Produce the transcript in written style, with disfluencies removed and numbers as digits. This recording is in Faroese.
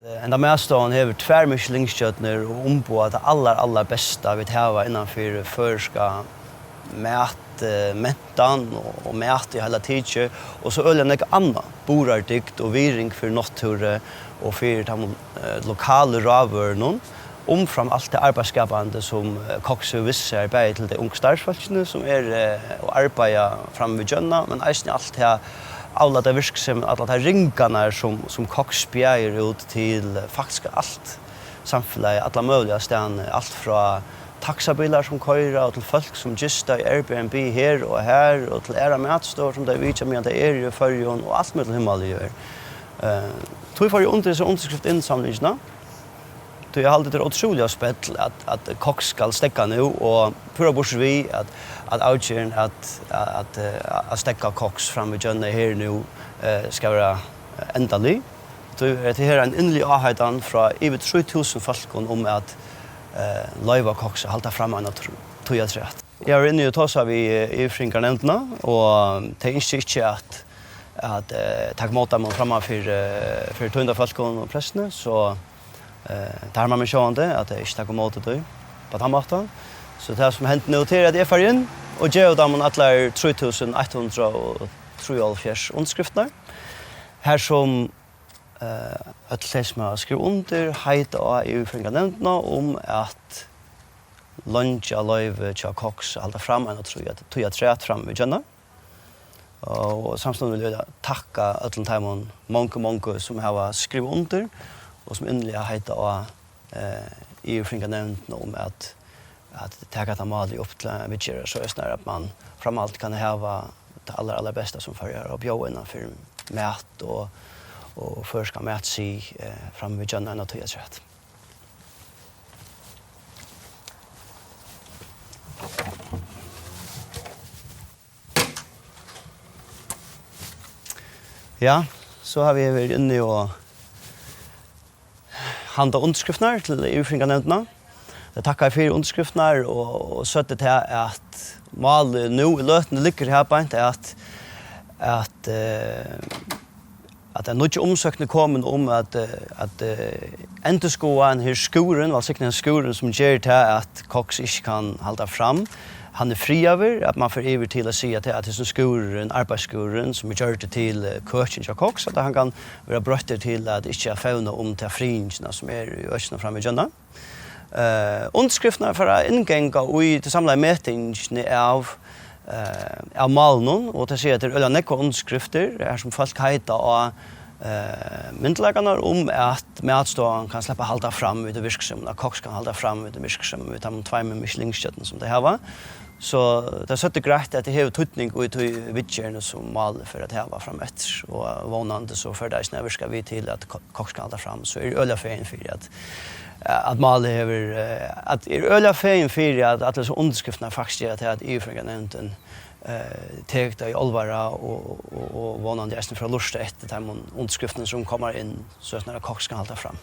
Enda Mästan har tvär Michelin-stjärnor och ombå det allra bästa vi har innanför förska mättan och mät i hela tiden och så ölen något annat borardikt och viring för natur och för de lokala råvarorna fram allt det arbetsskapande som koksservice är till de unga startsfolkene som och arbeta fram vid Jönna men även allt det alla de virksam alla de ringarna som koksspjär ut till faktiskt allt samhället alla möjliga ställen allt från taxabilar som köra och till folk som gistar i Airbnb här och till era matstår som det vet jag men det är ju förjon och allt med himmel gör. Tror för under så underskrift insamlingarna. Då jag hade det otroliga spel att koks ska stäcka nu och pura bors vi att outgen att stäcka koks fram med Jönne här nu ska vara ändlig. Då är det här en inlig avhädan från över 3000 folk om att live koks hålla fram en tror jag rätt. Jag är inne och tar så vi i Frinkarnämnderna och det är inte att ta emot dem framan för 200 folk och prästerna så där man med sjönde att det inte tar emot det på den måten. Så det som hänt nu till att jag får in och ge dem alla 3173 underskrifter. Här som att läsma skriva under hejta i Frinkarnämnderna om att luncha live till koks hålla fram en tror jag trätt fram med Jönna. Och samtidigt vill jag tacka alla timon många som har skrivit under och som innerliga hejta i Frinkarnämnderna om att ta det mal upp till vidare så är det att man framallt kan ha det allra bästa som förgör och bjuda innanför mat och förska mat sig fram vid Jönna och rätt. Ja, så har vi varit inne och handla underskrifter till EU-Frinkarnämnderna. Jag tackar för underskrifter och sett det här att mål nu i lötene ligger här på inte att en mycket omsökning kommer om att enterskoan här skoren, alltså en skoren som ger till att koks inte kan hålla fram. Han är fri över att man får över till att säga att det är en skoren, arbetsskoren som gör det till coaching och koks att han kan vara brötter till att inte fauna om till fringerna som är i östra fram i Jönna. Underskrifterna för att ingånga och till samla mätningen av malen och till säga att det är några underskrifter här som folk heter och myndlagarna om att matstånd kan släppa hålla fram vid virksomheten, koks kan hålla fram vid virksomheten med de två Michelin-stjärnorna som det här var. Så det är så grejt att det har tutning och i vidtjärna som mal för att här fram efter och vanande så för det snäver ska vi till att koks kan hålla fram så är det öliga fein för att mal över att är öliga fein för att så underskrifterna faktiskt är att EU-Frinkarnämnden täckta i allvara och vanande gästen för att lusta efter de underskrifterna som kommer in så att när koks kan hålla fram.